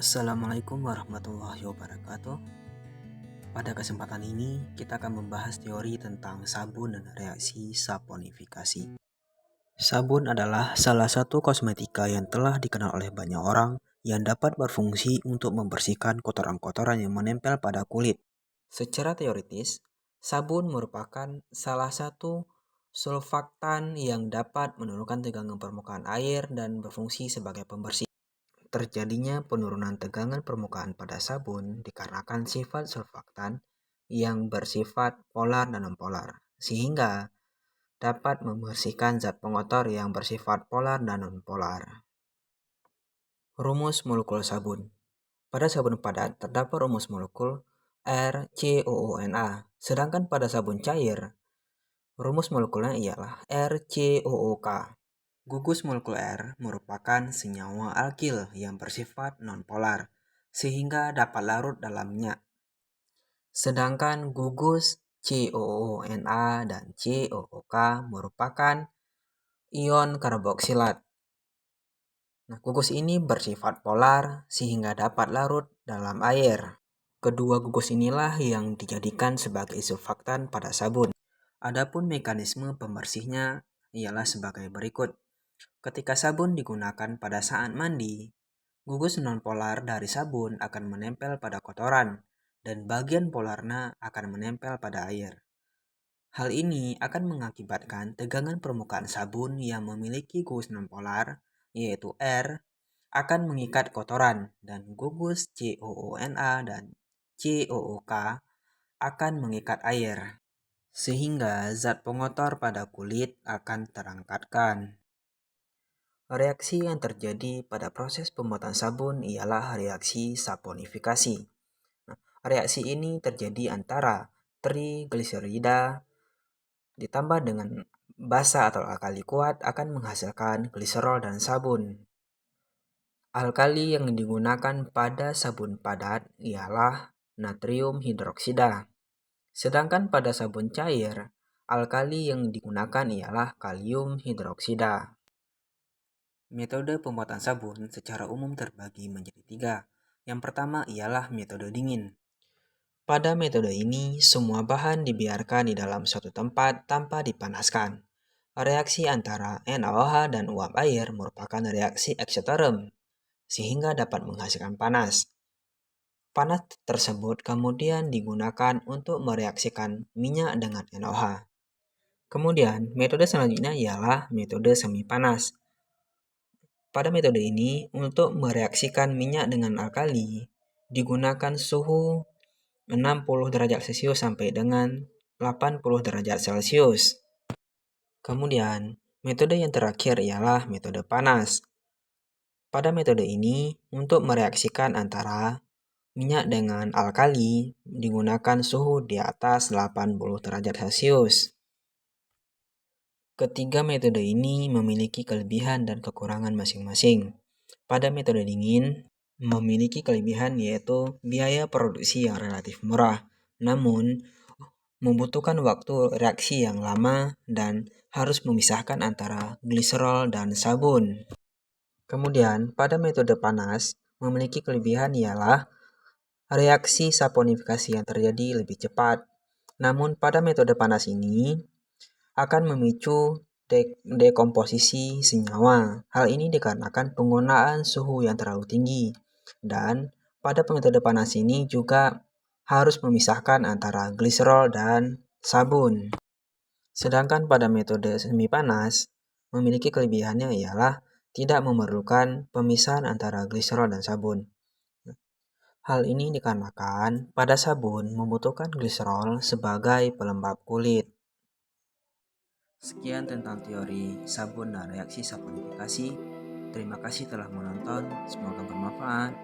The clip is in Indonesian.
Assalamualaikum warahmatullahi wabarakatuh. Pada kesempatan ini, kita akan membahas teori tentang sabun dan reaksi saponifikasi. Sabun adalah salah satu kosmetika yang telah dikenal oleh banyak orang yang dapat berfungsi untuk membersihkan kotoran-kotoran yang menempel pada kulit. Secara teoritis, sabun merupakan salah satu surfaktan yang dapat menurunkan tegangan permukaan air dan berfungsi sebagai pembersih. Terjadinya penurunan tegangan permukaan pada sabun dikarenakan sifat surfaktan yang bersifat polar dan nonpolar, sehingga dapat membersihkan zat pengotor yang bersifat polar dan nonpolar. Rumus molekul sabun. Pada sabun padat terdapat rumus molekul RCOONA, sedangkan pada sabun cair, rumus molekulnya ialah RCOOK. Gugus molekul R merupakan senyawa alkil yang bersifat nonpolar, sehingga dapat larut dalam minyak. Sedangkan gugus COONA dan COOK merupakan ion karboksilat. Gugus ini bersifat polar sehingga dapat larut dalam air. Kedua gugus inilah yang dijadikan sebagai surfaktan pada sabun. Adapun mekanisme pembersihnya ialah sebagai berikut. Ketika sabun digunakan pada saat mandi, gugus nonpolar dari sabun akan menempel pada kotoran dan bagian polarnya akan menempel pada air. Hal ini akan mengakibatkan tegangan permukaan sabun yang memiliki gugus nonpolar, yaitu R, akan mengikat kotoran dan gugus COONA dan COOK akan mengikat air, sehingga zat pengotor pada kulit akan terangkatkan. Reaksi yang terjadi pada proses pembuatan sabun ialah reaksi saponifikasi. Reaksi ini terjadi antara trigliserida ditambah dengan basa atau alkali kuat akan menghasilkan gliserol dan sabun. Alkali yang digunakan pada sabun padat ialah natrium hidroksida. Sedangkan pada sabun cair, alkali yang digunakan ialah kalium hidroksida. Metode pembuatan sabun secara umum terbagi menjadi 3. Yang pertama ialah metode dingin. Pada metode ini, semua bahan dibiarkan di dalam suatu tempat tanpa dipanaskan. Reaksi antara NaOH dan uap air merupakan reaksi eksoterm, sehingga dapat menghasilkan panas. Panas tersebut kemudian digunakan untuk mereaksikan minyak dengan NaOH. Kemudian, metode selanjutnya ialah metode semi panas. Pada metode ini, untuk mereaksikan minyak dengan alkali, digunakan suhu 60 derajat Celcius sampai dengan 80 derajat Celcius. Kemudian, metode yang terakhir ialah metode panas. Pada metode ini, untuk mereaksikan antara minyak dengan alkali, digunakan suhu di atas 80 derajat Celcius. Ketiga metode ini memiliki kelebihan dan kekurangan masing-masing. Pada metode dingin, memiliki kelebihan yaitu biaya produksi yang relatif murah, namun membutuhkan waktu reaksi yang lama dan harus memisahkan antara gliserol dan sabun. Kemudian, pada metode panas, memiliki kelebihan ialah reaksi saponifikasi yang terjadi lebih cepat. Namun pada metode panas ini akan memicu dekomposisi senyawa. Hal ini dikarenakan penggunaan suhu yang terlalu tinggi. Dan pada metode panas ini juga harus memisahkan antara gliserol dan sabun. Sedangkan pada metode semi panas, memiliki kelebihannya ialah tidak memerlukan pemisahan antara gliserol dan sabun. Hal ini dikarenakan pada sabun membutuhkan gliserol sebagai pelembab kulit. Sekian tentang teori sabun dan reaksi saponifikasi. Terima kasih telah menonton, semoga bermanfaat.